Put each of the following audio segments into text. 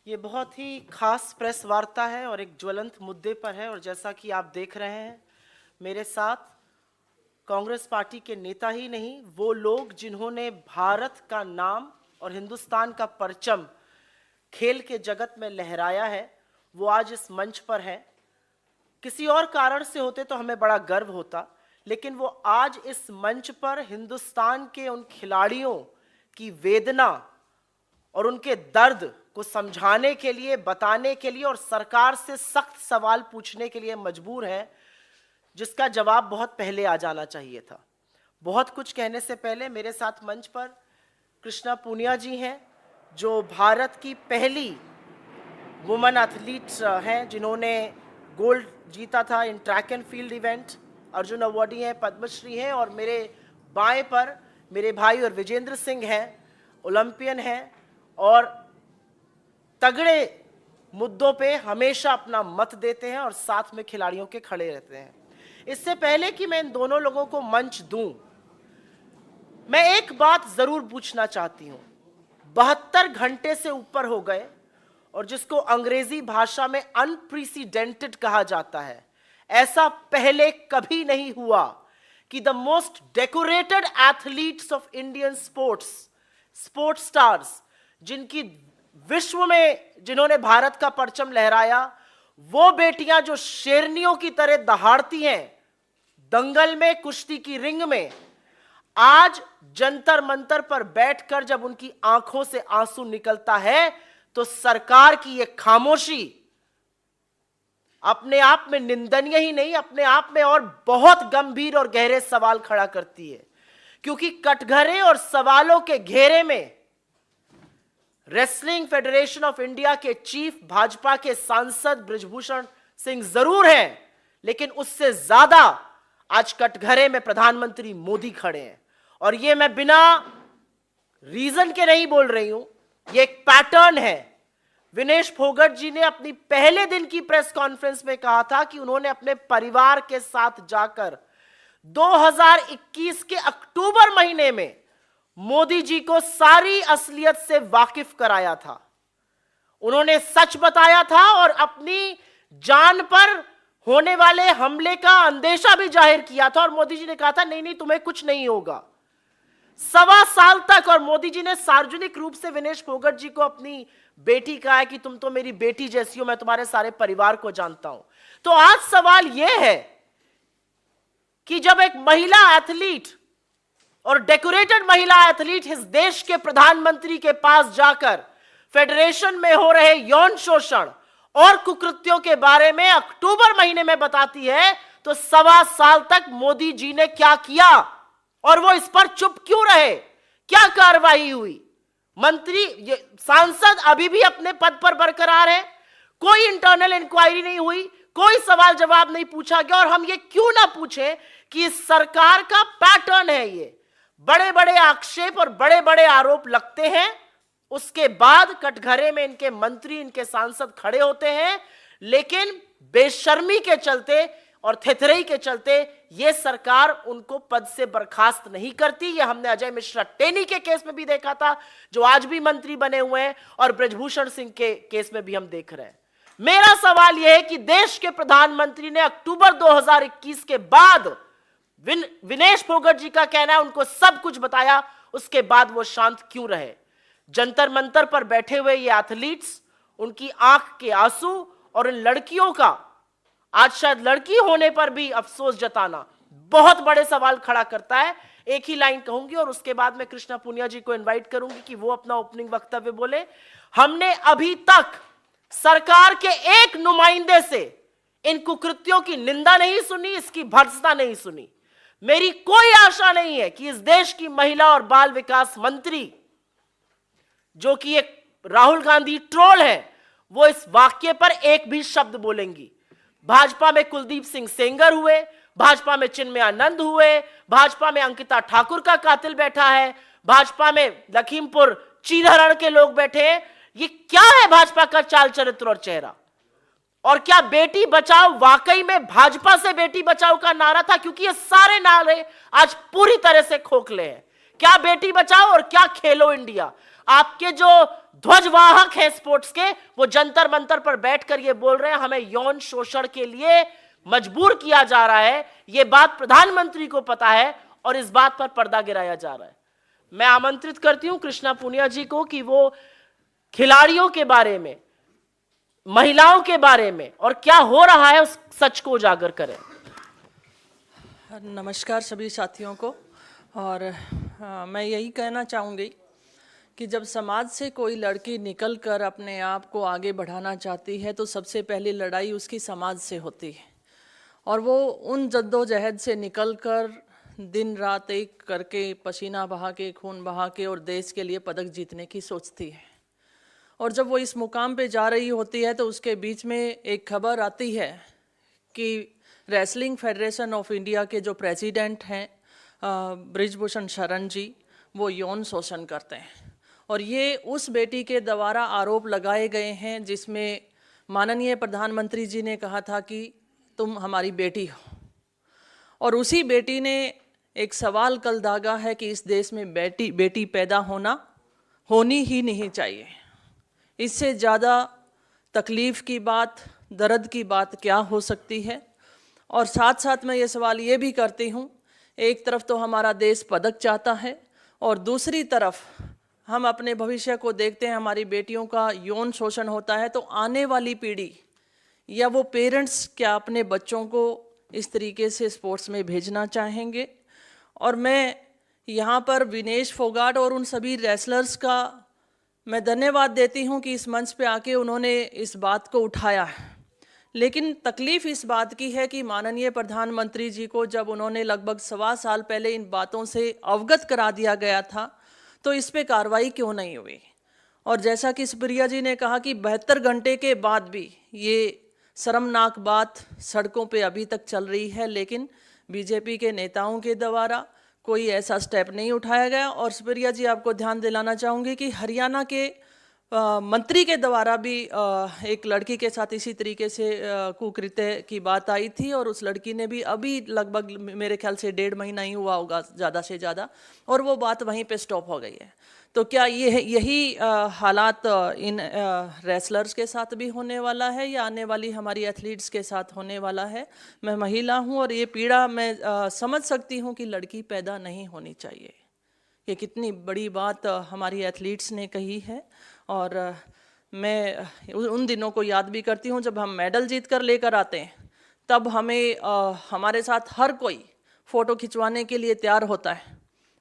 ये बहुत ही खास प्रेस वार्ता है और एक ज्वलंत मुद्दे पर है। और जैसा कि आप देख रहे हैं, मेरे साथ कांग्रेस पार्टी के नेता ही नहीं, वो लोग जिन्होंने भारत का नाम और हिंदुस्तान का परचम खेल के जगत में लहराया है, वो आज इस मंच पर हैं। किसी और कारण से होते तो हमें बड़ा गर्व होता, लेकिन वो आज इस मंच पर हिंदुस्तान के उन खिलाड़ियों की वेदना और उनके दर्द को समझाने के लिए, बताने के लिए और सरकार से सख्त सवाल पूछने के लिए मजबूर हैं, जिसका जवाब बहुत पहले आ जाना चाहिए था। बहुत कुछ कहने से पहले मेरे साथ मंच पर कृष्णा पूनिया जी हैं, जो भारत की पहली वुमेन एथलीट हैं, जिन्होंने गोल्ड जीता था in track and field event, Arjun awardee हैं, पद्मश्री हैं। और मेरे बाएं पर मेरे भाई और विजेंद्र सिंह हैं, ओलंपियन हैं और तगड़े मुद्दों पे हमेशा अपना मत देते हैं और साथ में खिलाड़ियों के खड़े रहते हैं। इससे पहले कि मैं इन दोनों लोगों को मंच दूं, मैं एक बात जरूर पूछना चाहती हूं। 72 घंटे से ऊपर हो गए और जिसको अंग्रेजी भाषा में अनप्रेसिडेंटेड कहा जाता है, ऐसा पहले कभी नहीं हुआ कि the most decorated athletes of Indian sports stars, जिनकी विश्व में जिन्होंने भारत का परचम लहराया, वो बेटियां जो शेरनियों की तरह दहाड़ती हैं दंगल में, कुश्ती की रिंग में, आज जंतर मंतर पर बैठकर जब उनकी आंखों से आंसू निकलता है तो सरकार की यह खामोशी अपने आप में निंदनीय ही नहीं, अपने आप में और बहुत गंभीर और गहरे सवाल खड़ा करती है। क्योंकि कटघरे और सवालों के घेरे में रेसलिंग फेडरेशन ऑफ इंडिया के चीफ, भाजपा के सांसद बृजभूषण सिंह जरूर हैं, लेकिन उससे ज्यादा आज कटघरे में प्रधानमंत्री मोदी खड़े हैं। और ये मैं बिना रीजन के नहीं बोल रही हूं, ये एक पैटर्न है। विनेश फोगट जी ने अपनी पहले दिन की प्रेस कॉन्फ्रेंस में कहा था कि उन्होंने अपने परिवार के साथ जाकर 2021 के अक्टूबर महीने में मोदी जी को सारी असलियत से वाकिफ कराया था। उन्होंने सच बताया था और अपनी जान पर होने वाले हमले का अंदेशा भी जाहिर किया था। और मोदी जी ने कहा था नहीं नहीं, तुम्हें कुछ नहीं होगा। 1.25 साल तक, और मोदी जी ने सार्वजनिक रूप से विनेश फोगट जी को अपनी बेटी कहा है कि तुम तो मेरी बेटी जैसी हो, मैं तुम्हारे सारे परिवार को जानता हूं। तो आज सवाल यह है कि जब एक महिला एथलीट और डेकोरेटेड महिला एथलीट इस देश के प्रधानमंत्री के पास जाकर फेडरेशन में हो रहे यौन शोषण और कुकृत्यों के बारे में अक्टूबर महीने में बताती है, तो 1.25 साल तक मोदी जी ने क्या किया और वो इस पर चुप क्यों रहे? क्या कार्रवाई हुई? मंत्री, सांसद अभी भी अपने पद पर बरकरार है, कोई इंटरनल इंक्वायरी नहीं हुई, कोई सवाल जवाब नहीं पूछा गया। और हम ये क्यों ना पूछें कि इस सरकार का पैटर्न है, ये बड़े बड़े आक्षेप और बड़े बड़े आरोप लगते हैं, उसके बाद कटघरे में इनके मंत्री, इनके सांसद खड़े होते हैं, लेकिन बेशर्मी के चलते और थेथरई के चलते यह सरकार उनको पद से बर्खास्त नहीं करती। यह हमने अजय मिश्रा टेनी के केस में भी देखा था, जो आज भी मंत्री बने हुए हैं, और बृजभूषण सिंह के केस में भी हम देख रहे हैं। मेरा सवाल यह है कि देश के प्रधानमंत्री ने अक्टूबर 2021 के बाद, विनेश फोगट जी का कहना है उनको सब कुछ बताया, उसके बाद वो शांत क्यों रहे? जंतर मंतर पर बैठे हुए ये एथलीट्स, उनकी आंख के आंसू और इन लड़कियों का आज शायद लड़की होने पर भी अफसोस जताना बहुत बड़े सवाल खड़ा करता है। एक ही लाइन कहूंगी और उसके बाद मैं कृष्णा पूनिया जी को इनवाइट करूंगी कि वो अपना ओपनिंग वक्तव्य बोले। हमने अभी तक सरकार के एक नुमाइंदे से इन कुकृत्यों की निंदा नहीं सुनी, इसकी भर्त्सना नहीं सुनी। मेरी कोई आशा नहीं है कि इस देश की महिला और बाल विकास मंत्री, जो कि एक राहुल गांधी ट्रोल है, वो इस वाक्य पर एक भी शब्द बोलेंगी। भाजपा में कुलदीप सिंह सेंगर हुए, भाजपा में चिन्मय आनंद हुए, भाजपा में अंकिता ठाकुर का कातिल बैठा है, भाजपा में लखीमपुर चीरहरण के लोग बैठे हैं। ये क्या है भाजपा का चाल चरित्र और चेहरा? और क्या बेटी बचाओ वाकई में भाजपा से बेटी बचाओ का नारा था? क्योंकि ये सारे नारे आज पूरी तरह से खोखले हैं। क्या बेटी बचाओ और क्या खेलो इंडिया? आपके जो ध्वजवाहक हैं स्पोर्ट्स के, वो जंतर मंतर पर बैठकर ये बोल रहे हैं हमें यौन शोषण के लिए मजबूर किया जा रहा है। ये बात प्रधानमंत्री को पता है और इस बात पर पर्दा गिराया जा रहा है। मैं आमंत्रित करती हूं कृष्णा पुनिया जी को कि वो खिलाड़ियों के बारे में, महिलाओं के बारे में और क्या हो रहा है उस सच को उजागर करें। नमस्कार सभी साथियों को। और मैं यही कहना चाहूँगी कि जब समाज से कोई लड़की निकलकर अपने आप को आगे बढ़ाना चाहती है तो सबसे पहली लड़ाई उसकी समाज से होती है, और वो उन जद्दोजहद से निकलकर दिन रात एक करके पसीना बहा के, खून बहा के और देश के लिए पदक जीतने की सोचती है। और जब वो इस मुकाम पे जा रही होती है तो उसके बीच में एक खबर आती है कि रेसलिंग फेडरेशन ऑफ इंडिया के जो प्रेसिडेंट हैं ब्रिजभूषण शरण जी, वो यौन शोषण करते हैं। और ये उस बेटी के द्वारा आरोप लगाए गए हैं जिसमें माननीय प्रधानमंत्री जी ने कहा था कि तुम हमारी बेटी हो, और उसी बेटी ने एक सवाल कल दागा है कि इस देश में बेटी पैदा होनी ही नहीं चाहिए। इससे ज़्यादा तकलीफ़ की बात, दर्द की बात क्या हो सकती है। और साथ साथ मैं ये सवाल ये भी करती हूँ, एक तरफ तो हमारा देश पदक चाहता है और दूसरी तरफ हम अपने भविष्य को देखते हैं, हमारी बेटियों का यौन शोषण होता है, तो आने वाली पीढ़ी या वो पेरेंट्स क्या अपने बच्चों को इस तरीके से स्पोर्ट्स में भेजना चाहेंगे। और मैं यहाँ पर विनेश फोगाट और उन सभी रेसलर्स का मैं धन्यवाद देती हूँ कि इस मंच पे आके उन्होंने इस बात को उठाया है। लेकिन तकलीफ़ इस बात की है कि माननीय प्रधानमंत्री जी को जब उन्होंने लगभग 1.25 साल पहले इन बातों से अवगत करा दिया गया था तो इस पे कार्रवाई क्यों नहीं हुई। और जैसा कि सुप्रिया जी ने कहा कि 72 घंटे के बाद भी ये शर्मनाक बात सड़कों पे अभी तक चल रही है, लेकिन बीजेपी के नेताओं के द्वारा कोई ऐसा स्टेप नहीं उठाया गया। और सुप्रिया जी, आपको ध्यान दिलाना चाहूँगी कि हरियाणा के मंत्री के द्वारा भी एक लड़की के साथ इसी तरीके से कुकृत्य की बात आई थी, और उस लड़की ने भी अभी लगभग मेरे ख्याल से 1.5 महीना ही हुआ होगा ज़्यादा से ज़्यादा, और वो बात वहीं पे स्टॉप हो गई है। तो क्या यही हालात इन रेसलर्स के साथ भी होने वाला है या आने वाली हमारी एथलीट्स के साथ होने वाला है? मैं महिला हूँ और ये पीड़ा मैं समझ सकती हूँ कि लड़की पैदा नहीं होनी चाहिए। ये कितनी बड़ी बात हमारी एथलीट्स ने कही है। और मैं उन दिनों को याद भी करती हूँ जब हम मेडल जीत कर लेकर आते हैं, तब हमें हमारे साथ हर कोई फ़ोटो खिंचवाने के लिए तैयार होता है,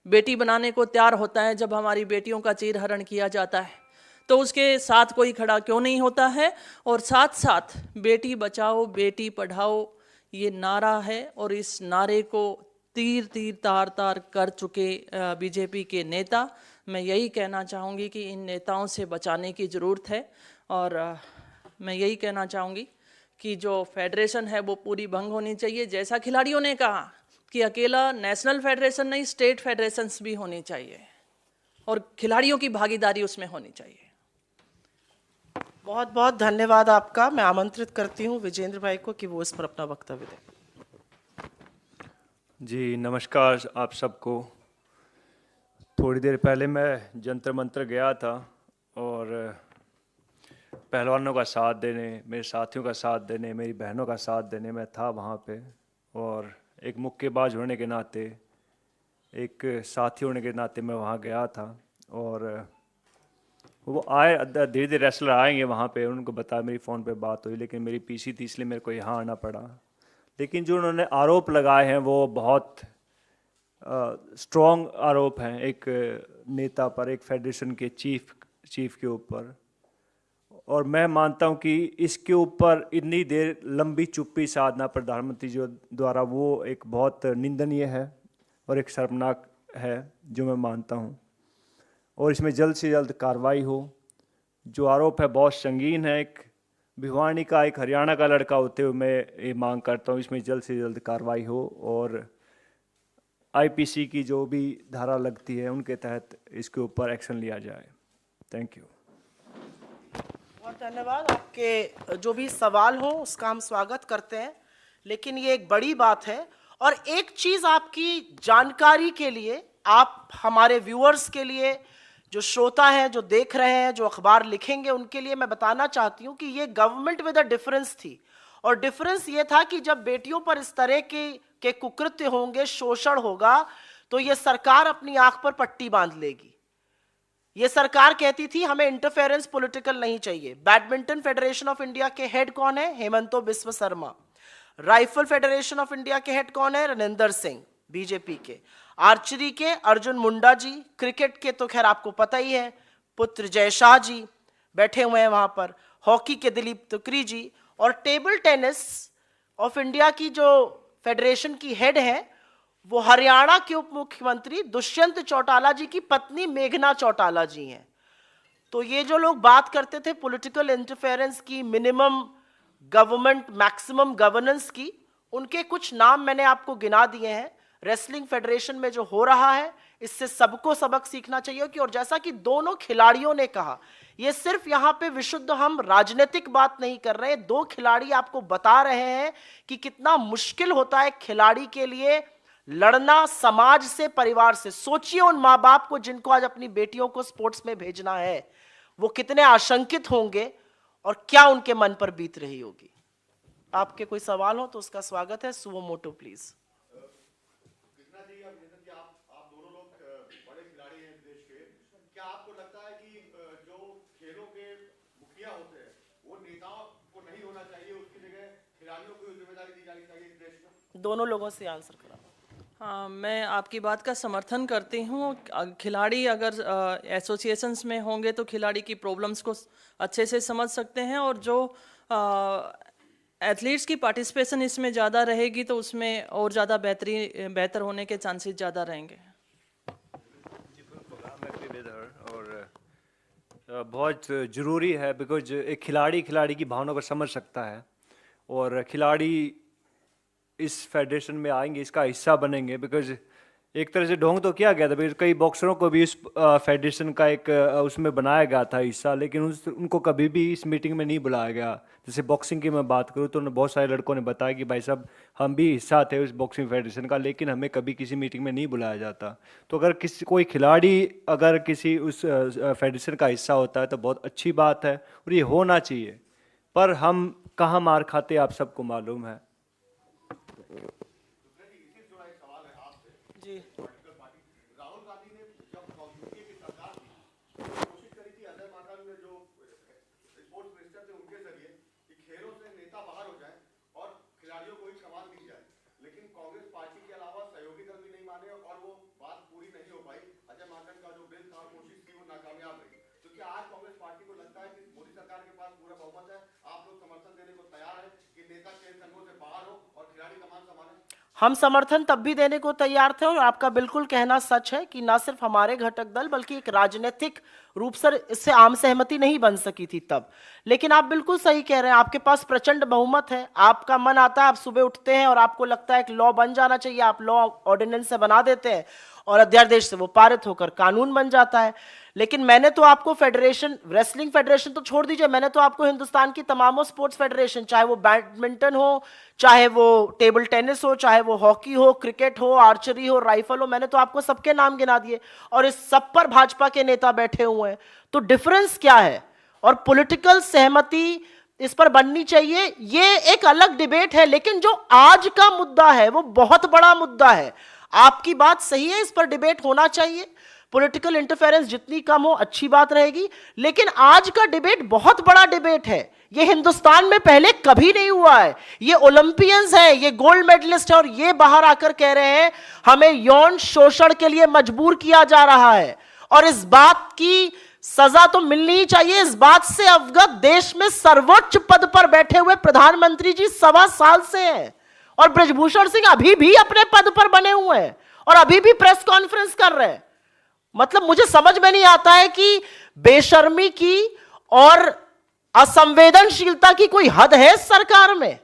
बेटी बनाने को तैयार होता है। जब हमारी बेटियों का चीरहरण किया जाता है तो उसके साथ कोई खड़ा क्यों नहीं होता है। और साथ साथ बेटी बचाओ बेटी पढ़ाओ ये नारा है, और इस नारे को तीर तीर तार तार कर चुके बीजेपी के नेता, मैं यही कहना चाहूँगी कि इन नेताओं से बचाने की ज़रूरत है। और मैं यही कहना चाहूँगी कि जो फेडरेशन है वो पूरी भंग होनी चाहिए। जैसा खिलाड़ियों ने कहा कि अकेला नेशनल फेडरेशन नहीं, स्टेट फेडरेशंस भी होनी चाहिए और खिलाड़ियों की भागीदारी उसमें होनी चाहिए। बहुत बहुत धन्यवाद आपका। मैं आमंत्रित करती हूँ विजेंद्र भाई को कि वो इस पर अपना वक्तव्य दें। जी नमस्कार आप सबको। थोड़ी देर पहले मैं जंतर मंतर गया था और पहलवानों का साथ देने, मेरे साथियों का साथ देने, मेरी बहनों का साथ देने मैं था वहाँ पे। और एक मुक्केबाज होने के नाते, एक साथी होने के नाते मैं वहाँ गया था। और वो आए, धीरे धीरे रेसलर आएंगे वहाँ पे, उनको बताया, मेरी फ़ोन पे बात हुई, लेकिन मेरी पीसी थी इसलिए मेरे को यहाँ आना पड़ा। लेकिन जो उन्होंने आरोप लगाए हैं वो बहुत स्ट्रॉन्ग आरोप हैं एक नेता पर, एक फेडरेशन के चीफ के ऊपर। और मैं मानता हूं कि इसके ऊपर इतनी देर लंबी चुप्पी साधना प्रधानमंत्री जी द्वारा वो एक बहुत निंदनीय है और एक शर्मनाक है, जो मैं मानता हूं। और इसमें जल्द से जल्द कार्रवाई हो। जो आरोप है बहुत संगीन है। एक भिवानी का, एक हरियाणा का लड़का होते हुए मैं ये मांग करता हूँ इसमें जल्द से जल्द कार्रवाई हो और आईपीसी की जो भी धारा लगती है उनके तहत इसके ऊपर एक्शन लिया जाए। Thank you. बहुत धन्यवाद। आपके जो भी सवाल हो उसका हम स्वागत करते हैं, लेकिन ये एक बड़ी बात है। और एक चीज आपकी जानकारी के लिए, आप हमारे व्यूअर्स के लिए, जो श्रोता हैं, जो देख रहे हैं, जो अखबार लिखेंगे, उनके लिए मैं बताना चाहती हूं कि ये गवर्नमेंट विद अ डिफरेंस थी। और डिफरेंस ये था कि जब बेटियों पर इस तरह के कुकृत्य होंगे, शोषण होगा, तो ये सरकार अपनी आंख पर पट्टी बांध लेगी। ये सरकार कहती थी हमें इंटरफेरेंस पॉलिटिकल नहीं चाहिए। बैडमिंटन फेडरेशन ऑफ इंडिया के हेड कौन है? Himanta Biswa Sharma. Rifle federation of India के हेड कौन है? रनिंदर सिंह, बीजेपी के। आर्चरी के अर्जुन मुंडा जी। क्रिकेट के तो खैर आपको पता ही है, पुत्र जय शाह जी बैठे हुए हैं वहां पर। हॉकी के दिलीप तुकरी जी। और टेबल टेनिस ऑफ इंडिया की जो फेडरेशन की हेड है वो हरियाणा के उप मुख्यमंत्री दुष्यंत चौटाला जी की पत्नी मेघना चौटाला जी हैं। तो ये जो लोग बात करते थे पॉलिटिकल इंटरफेरेंस की, मिनिमम गवर्नमेंट मैक्सिमम गवर्नेंस की, उनके कुछ नाम मैंने आपको गिना दिए हैं। रेसलिंग फेडरेशन में जो हो रहा है, इससे सबको सबक सीखना चाहिए कि, और जैसा कि दोनों खिलाड़ियों ने कहा, ये सिर्फ यहां पे विशुद्ध हम राजनीतिक बात नहीं कर रहे। दो खिलाड़ी आपको बता रहे हैं कि कितना मुश्किल होता है खिलाड़ी के लिए लड़ना समाज से, परिवार से। सोचिए उन माँ बाप को जिनको आज अपनी बेटियों को स्पोर्ट्स में भेजना है, वो कितने आशंकित होंगे और क्या उनके मन पर बीत रही होगी। आपके कोई सवाल हो तो उसका स्वागत है। सुवो मोटो प्लीज। आप दोनों लोग बड़े खिलाड़ी हैं देश के, क्या आपको लगता है कि जो खेलों के मुखिया होते हैं वो नेताओं को नहीं होना चाहिए, उसकी जगह खिलाड़ियों को जिम्मेदारी दी जानी चाहिए इस देश में? दोनों लोगों से आंसर करा। हाँ, मैं आपकी बात का समर्थन करती हूँ। खिलाड़ी अगर एसोसिएशंस में होंगे तो खिलाड़ी की प्रॉब्लम्स को अच्छे से समझ सकते हैं, और जो एथलीट्स की पार्टिसिपेशन इसमें ज़्यादा रहेगी तो उसमें और ज़्यादा बेहतर होने के चांसेस ज़्यादा रहेंगे। और बहुत ज़रूरी है, बिकॉज एक खिलाड़ी की भावना को समझ सकता है, और खिलाड़ी इस फेडरेशन में आएंगे, इसका हिस्सा बनेंगे। बिकॉज एक तरह से ढोंग तो किया गया था, बिकॉज कई बॉक्सरों को भी इस फेडरेशन का एक उसमें बनाया गया था हिस्सा, लेकिन उनको कभी भी इस मीटिंग में नहीं बुलाया गया। जैसे बॉक्सिंग की मैं बात करूँ तो बहुत सारे लड़कों ने बताया कि भाई साहब हम भी हिस्सा थे उस बॉक्सिंग फेडरेशन का, लेकिन हमें कभी किसी मीटिंग में नहीं बुलाया जाता। तो अगर कोई खिलाड़ी अगर किसी उस फेडरेशन का हिस्सा होता है तो बहुत अच्छी बात है, और ये होना चाहिए। पर हम कहाँ मार खाते आप सबको मालूम है। जी, राहुल गांधी ने जब यूपीए की सरकार थी तो कोशिश करी थी अजय माकन ने जो स्पोर्ट्स मिनिस्टर थे उनके जरिए कि खेलों से नेता बाहर हो जाए और खिलाड़ियों को ही कमान दी जाए, लेकिन कांग्रेस पार्टी के अलावा सहयोगी दल भी नहीं माने और वो बात पूरी नहीं हो पाई। अजय माकन का जो बिल था, कोशिश की, वो नाकामयाब रही। तो क्या आज कांग्रेस पार्टी को लगता है कि मोदी सरकार के पास पूरा बहुमत है, आप लोग समर्थन देने को तैयार है कि नेता खेल संघों से बाहर हो और खिलाड़ी कमान संभाले? हम समर्थन तब भी देने को तैयार थे, और आपका बिल्कुल कहना सच है कि ना सिर्फ हमारे घटक दल बल्कि एक राजनीतिक रूप से इससे आम सहमति नहीं बन सकी थी तब। लेकिन आप बिल्कुल सही कह रहे हैं, आपके पास प्रचंड बहुमत है, आपका मन आता है, आप सुबह उठते हैं और आपको लगता है कि लॉ बन जाना चाहिए, आप लॉ ऑर्डिनेंस से बना देते हैं और अध्यादेश से वो पारित होकर कानून बन जाता है। लेकिन मैंने तो आपको फेडरेशन, रेसलिंग फेडरेशन तो छोड़ दीजिए, मैंने तो आपको हिंदुस्तान की तमामों स्पोर्ट्स फेडरेशन, चाहे वो बैडमिंटन हो, चाहे वो टेबल टेनिस हो, चाहे वो हॉकी हो, क्रिकेट हो, आर्चरी हो, राइफल हो, मैंने तो आपको सबके नाम गिना दिए, और इस सब पर भाजपा के नेता बैठे हुए हैं। तो डिफरेंस क्या है? और पॉलिटिकल सहमति इस पर बननी चाहिए, ये एक अलग डिबेट है। लेकिन जो आज का मुद्दा है वो बहुत बड़ा मुद्दा है। आपकी बात सही है, इस पर डिबेट होना चाहिए। पॉलिटिकल इंटरफेरेंस जितनी कम हो अच्छी बात रहेगी, लेकिन आज का डिबेट बहुत बड़ा डिबेट है। ये हिंदुस्तान में पहले कभी नहीं हुआ है। ये ओलंपियंस हैं, ये गोल्ड मेडलिस्ट है, और ये बाहर आकर कह रहे हैं हमें यौन शोषण के लिए मजबूर किया जा रहा है, और इस बात की सजा तो मिलनी ही चाहिए। इस बात से अवगत देश में सर्वोच्च पद पर बैठे हुए प्रधानमंत्री जी 1.25 साल से हैं, और ब्रजभूषण सिंह अभी भी अपने पद पर बने हुए हैं और अभी भी प्रेस कॉन्फ्रेंस कर रहे हैं। मतलब मुझे समझ में नहीं आता है कि बेशर्मी की और असंवेदनशीलता की कोई हद है सरकार में।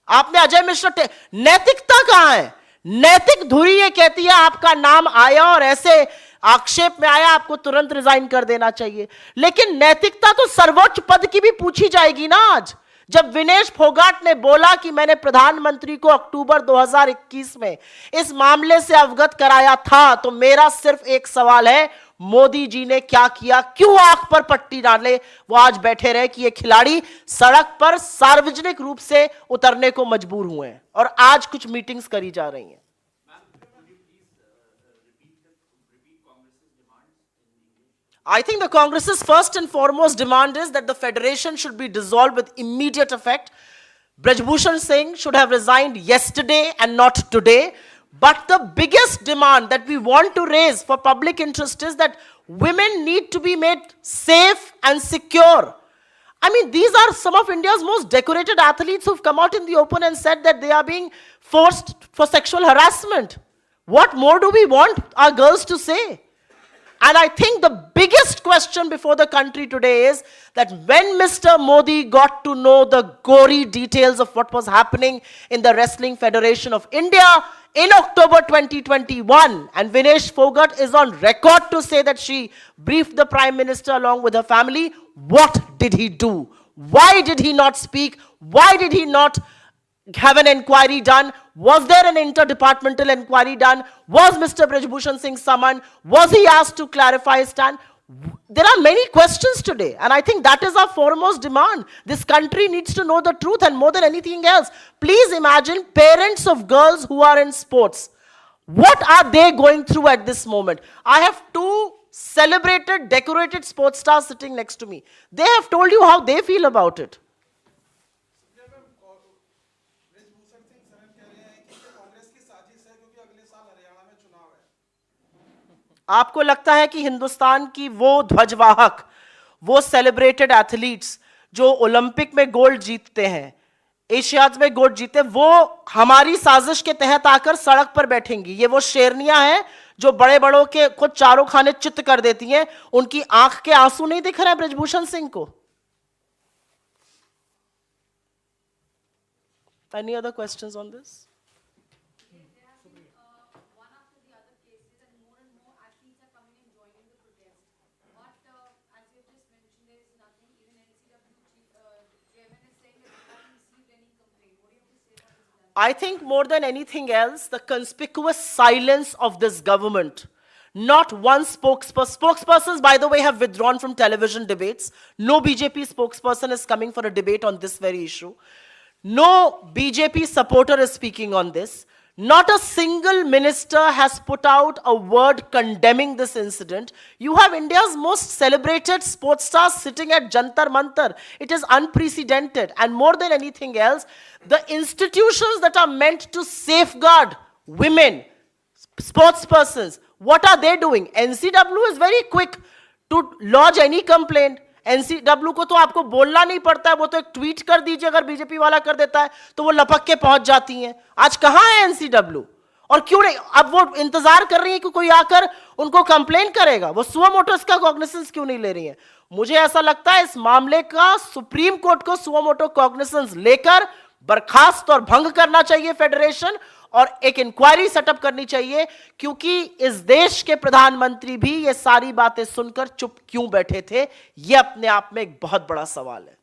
आपने अजय मिश्रा, नैतिकता कहां है? नैतिक धुरी ये कहती है आपका नाम आया और ऐसे आक्षेप में आया, आपको तुरंत रिजाइन कर देना चाहिए। लेकिन नैतिकता तो सर्वोच्च पद की भी पूछी जाएगी ना। आज जब विनेश फोगाट ने बोला कि मैंने प्रधानमंत्री को अक्टूबर 2021 में इस मामले से अवगत कराया था, तो मेरा सिर्फ एक सवाल है, मोदी जी ने क्या किया, क्यों आंख पर पट्टी डाले, वो आज बैठे रहे कि ये खिलाड़ी सड़क पर सार्वजनिक रूप से उतरने को मजबूर हुए हैं और आज कुछ मीटिंग्स करी जा रही हैं। I think the Congress's first and foremost demand is that the federation should be dissolved with immediate effect. Braj Bhushan Singh should have resigned yesterday and not today. But the biggest demand that we want to raise for public interest is that women need to be made safe and secure. I mean, these are some of India's most decorated athletes who've come out in the open and said that they are being forced for sexual harassment. What more do we want our girls to say? And I think the biggest question before the country today is that when Mr. Modi got to know the gory details of what was happening in the Wrestling Federation of India in October 2021, and Vinesh Fogart is on record to say that she briefed the Prime Minister along with her family, what did he do? Why did he not speak? Why did he not have an inquiry done? Was there an interdepartmental inquiry done? Was Mr. Braj Bhushan Singh summoned? Was he asked to clarify his stand? There are many questions today, and I think that is our foremost demand. This country needs to know the truth, and more than anything else, please imagine parents of girls who are in sports. What are they going through at this moment? I have two celebrated, decorated sports stars sitting next to me. They have told you how they feel about it. आपको लगता है कि हिंदुस्तान की वो ध्वजवाहक, वो celebrated athletes जो Olympic में गोल्ड जीतते हैं, एशियाड में गोल्ड जीते, वो हमारी साजिश के तहत आकर सड़क पर बैठेंगी? ये वो शेरनियां हैं जो बड़े बड़ों के खुद चारों खाने चित्त कर देती हैं, उनकी आंख के आंसू नहीं दिख रहे हैं ब्रज भूषण सिंह को? Any other questions on this? I think more than anything else, the conspicuous silence of this government. Not one spokesperson. Spokespersons, by the way, have withdrawn from television debates. No BJP spokesperson is coming for a debate on this very issue. No BJP supporter is speaking on this. Not a single minister has put out a word condemning this incident. You have India's most celebrated sports stars sitting at Jantar Mantar. It is unprecedented. And more than anything else, the institutions that are meant to safeguard women, sports persons, what are they doing? NCW is very quick to lodge any complaint. NCW को तो आपको बोलना नहीं पड़ता है, वो तो एक ट्वीट कर दीजिए, अगर बीजेपी वाला कर देता है तो वो लपक के पहुंच जाती हैं। आज कहां है NCW? और क्यों नहीं? अब वो इंतजार कर रही है कि कोई आकर उनको कंप्लेन करेगा। वो सुओ मोटो इसका कॉग्निसेंस क्यों नहीं ले रही है? मुझे ऐसा लगता है इस मामले का सुप्रीम कोर्ट को सुओ मोटो कॉग्निसेंस लेकर बर्खास्त और भंग करना चाहिए फेडरेशन, और एक इंक्वायरी सेटअप करनी चाहिए, क्योंकि इस देश के प्रधानमंत्री भी ये सारी बातें सुनकर चुप क्यों बैठे थे, ये अपने आप में एक बहुत बड़ा सवाल है।